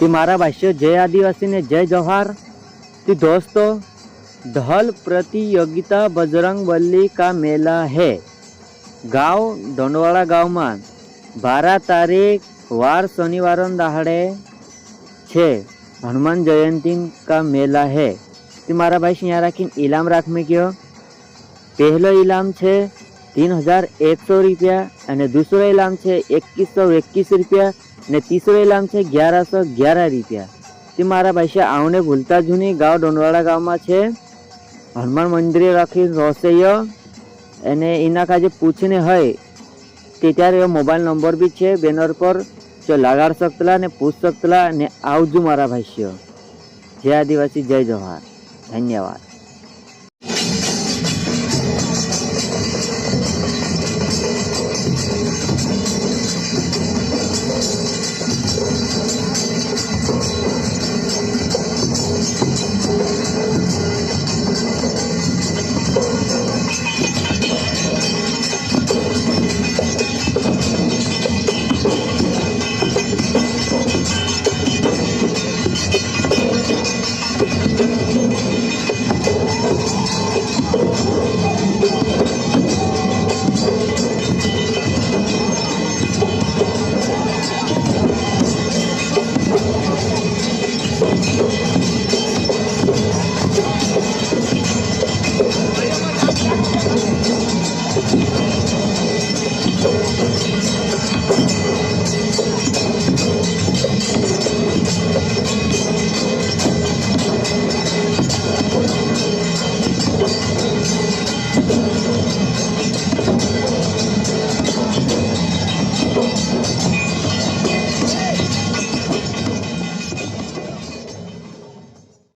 तो मारा भाष्य जय आदिवासी ने जय जोहार। तो दोस्तों ढोल प्रतियोगिता बजरंग बली का मेला है गांव डोंडवाड़ा गांव में 12 तारीख वार शनिवार दाड़े छे हनुमान जयंती का मेला है। तो मारा भाई यहाँ राखी इनाम राख में क्यों पहलो इनाम है 3100 रुपया और दूसरो इनाम है 2121 रुपया ने तीसरो इनाम है 1111 रुपया। तो मारा भाई आवने भूलता जूनी गाँव डोंडवाड़ा गाँव में है हनुमान मंदिर राखी रोसैयो एने इना का जो पूछने है ते त्यारे मोबाइल नंबर भी है बेनर पर जो लगाड़ सकतला ने पूछ सकतला ने आवजू मारा भाष्य। जय आदिवासी जय जोहार। धन्यवाद।